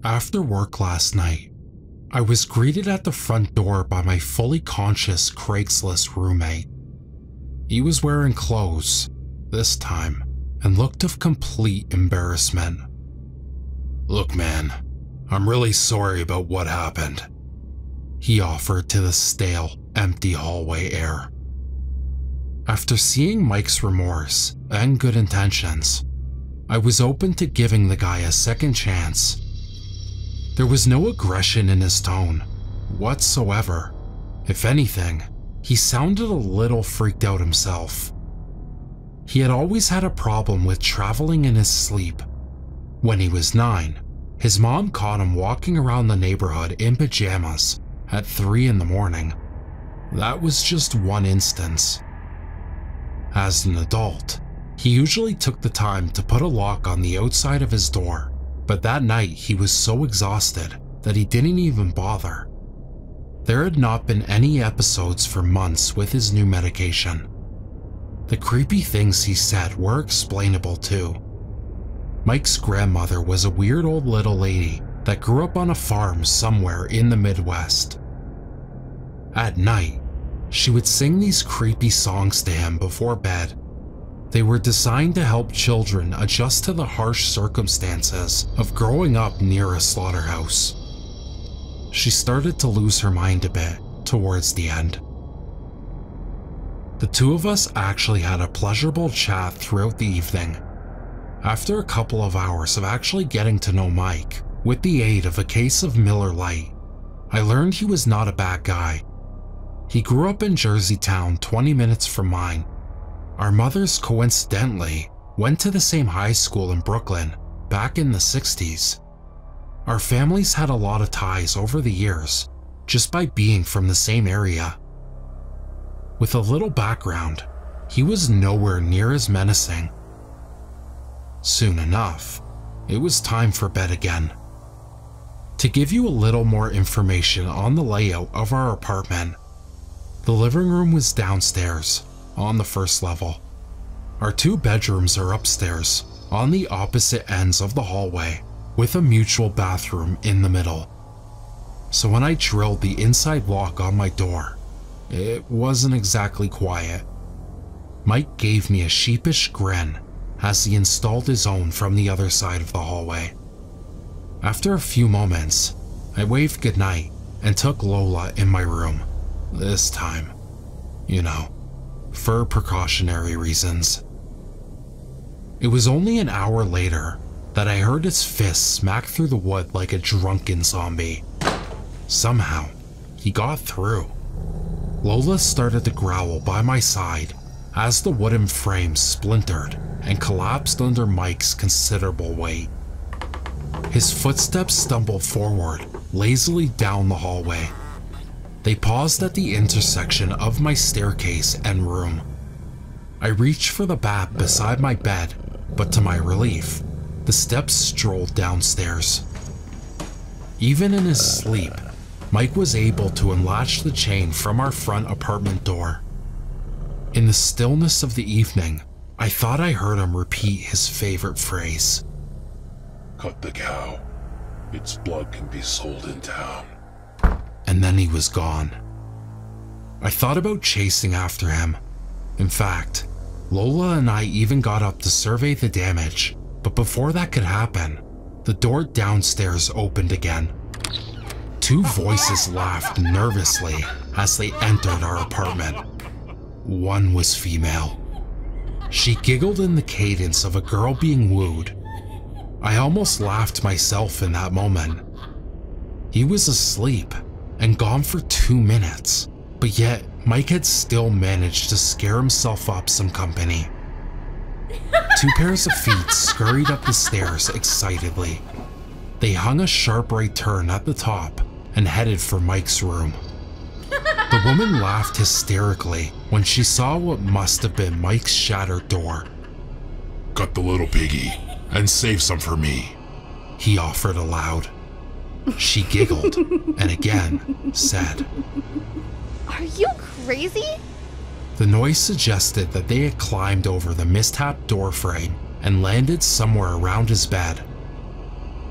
After work last night, I was greeted at the front door by my fully conscious Craigslist roommate. He was wearing clothes, this time, and looked of complete embarrassment. "Look, man, I'm really sorry about what happened," he offered to the stale, empty hallway air. After seeing Mike's remorse and good intentions, I was open to giving the guy a second chance. There was no aggression in his tone whatsoever. If anything, he sounded a little freaked out himself. He had always had a problem with traveling in his sleep. When he was 9, his mom caught him walking around the neighborhood in pajamas at 3 in the morning. That was just one instance. As an adult, he usually took the time to put a lock on the outside of his door, but that night he was so exhausted that he didn't even bother. There had not been any episodes for months with his new medication. The creepy things he said were explainable too. Mike's grandmother was a weird old little lady that grew up on a farm somewhere in the Midwest. At night, she would sing these creepy songs to him before bed. They were designed to help children adjust to the harsh circumstances of growing up near a slaughterhouse. She started to lose her mind a bit towards the end. The two of us actually had a pleasurable chat throughout the evening. After a couple of hours of actually getting to know Mike, with the aid of a case of Miller Lite, I learned he was not a bad guy. He grew up in Jersey Town 20 minutes from mine. Our mothers coincidentally went to the same high school in Brooklyn back in the 60s. Our families had a lot of ties over the years just by being from the same area. With a little background, he was nowhere near as menacing. Soon enough, it was time for bed again. To give you a little more information on the layout of our apartment, the living room was downstairs on the first level. Our 2 bedrooms are upstairs on the opposite ends of the hallway with a mutual bathroom in the middle. So when I drilled the inside lock on my door, it wasn't exactly quiet. Mike gave me a sheepish grin as he installed his own from the other side of the hallway. After a few moments, I waved goodnight and took Lola in my room. This time, you know, for precautionary reasons. It was only an hour later that I heard his fist smack through the wood like a drunken zombie. Somehow, he got through. Lola started to growl by my side as the wooden frame splintered and collapsed under Mike's considerable weight. His footsteps stumbled forward, lazily down the hallway. They paused at the intersection of my staircase and room. I reached for the bat beside my bed, but to my relief, the steps strolled downstairs. Even in his sleep, Mike was able to unlatch the chain from our front apartment door. In the stillness of the evening, I thought I heard him repeat his favorite phrase. "Cut the cow. Its blood can be sold in town." And then he was gone. I thought about chasing after him. In fact, Lola and I even got up to survey the damage, but before that could happen, the door downstairs opened again. 2 voices laughed nervously as they entered our apartment. One was female. She giggled in the cadence of a girl being wooed. I almost laughed myself in that moment. He was asleep and gone for 2 minutes, but yet Mike had still managed to scare himself up some company. 2 pairs of feet scurried up the stairs excitedly. They hung a sharp right turn at the top and headed for Mike's room. The woman laughed hysterically when she saw what must have been Mike's shattered door. "Cut the little piggy and save some for me," he offered aloud. She giggled and again said, "Are you crazy?" The noise suggested that they had climbed over the mishapped door frame and landed somewhere around his bed.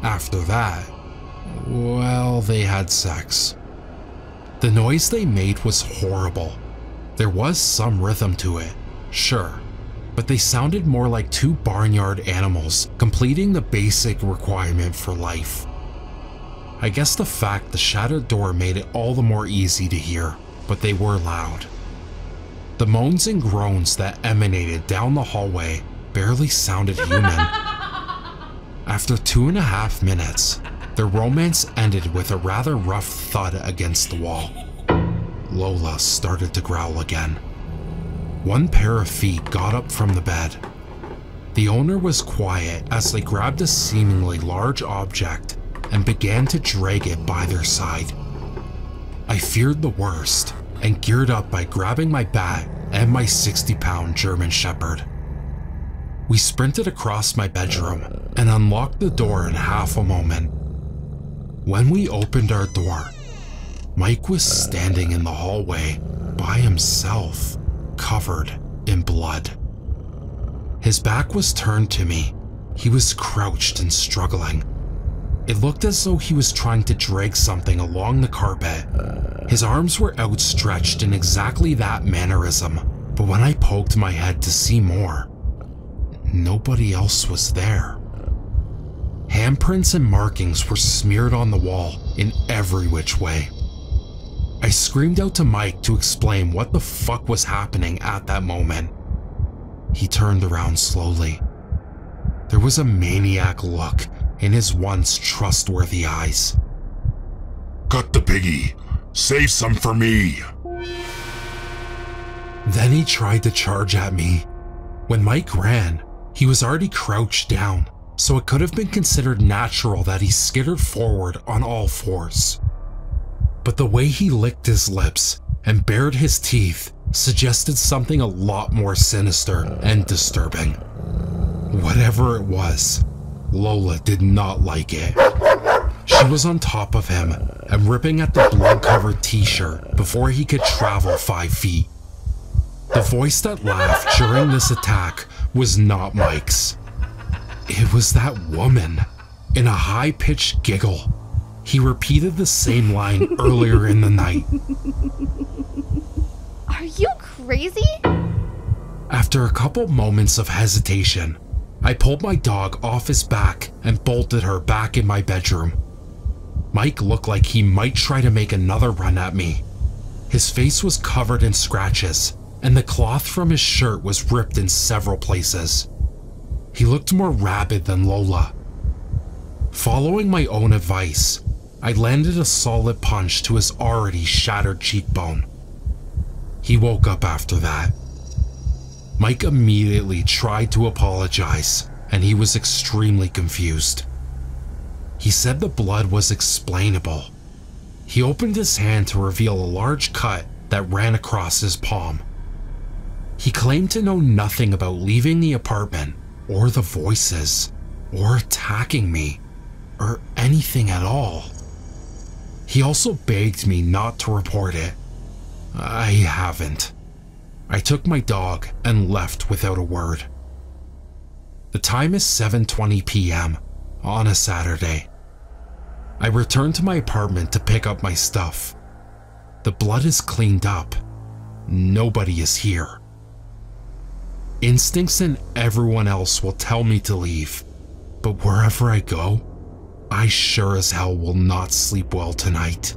After that, Well, they had sex. The noise they made was horrible. There was some rhythm to it, sure, but they sounded more like two barnyard animals completing the basic requirement for life. I guess the fact the shattered door made it all the more easy to hear, but they were loud. The moans and groans that emanated down the hallway barely sounded human. After 2.5 minutes, their romance ended with a rather rough thud against the wall. Lola started to growl again. One pair of feet got up from the bed. The owner was quiet as they grabbed a seemingly large object and began to drag it by their side. I feared the worst and geared up by grabbing my bat and my 60-pound German Shepherd. We sprinted across my bedroom and unlocked the door in half a moment. When we opened our door, Mike was standing in the hallway by himself, covered in blood. His back was turned to me. He was crouched and struggling. It looked as though he was trying to drag something along the carpet. His arms were outstretched in exactly that mannerism, but when I poked my head to see more, nobody else was there. Handprints and markings were smeared on the wall in every which way. I screamed out to Mike to explain what the fuck was happening at that moment. He turned around slowly. There was a maniac look in his once trustworthy eyes. Cut the piggy. Save some for me. Then he tried to charge at me. When Mike ran, he was already crouched down, so it could have been considered natural that he skittered forward on all fours. But the way he licked his lips and bared his teeth suggested something a lot more sinister and disturbing. Whatever it was, Lola did not like it. She was on top of him and ripping at the blood-covered t-shirt before he could travel 5 feet. The voice that laughed during this attack was not Mike's. It was that woman. In a high-pitched giggle, he repeated the same line earlier in the night. Are you crazy? After a couple moments of hesitation, I pulled my dog off his back and bolted her back in my bedroom. Mike looked like he might try to make another run at me. His face was covered in scratches, and the cloth from his shirt was ripped in several places. He looked more rabid than Lola. Following my own advice, I landed a solid punch to his already shattered cheekbone. He woke up after that. Mike immediately tried to apologize, and he was extremely confused. He said the blood was explainable. He opened his hand to reveal a large cut that ran across his palm. He claimed to know nothing about leaving the apartment, or the voices, or attacking me, or anything at all. He also begged me not to report it. I haven't. I took my dog and left without a word. The time is 7:20 p.m. on a Saturday. I returned to my apartment to pick up my stuff. The blood is cleaned up. Nobody is here. Instincts and everyone else will tell me to leave, but wherever I go, I sure as hell will not sleep well tonight.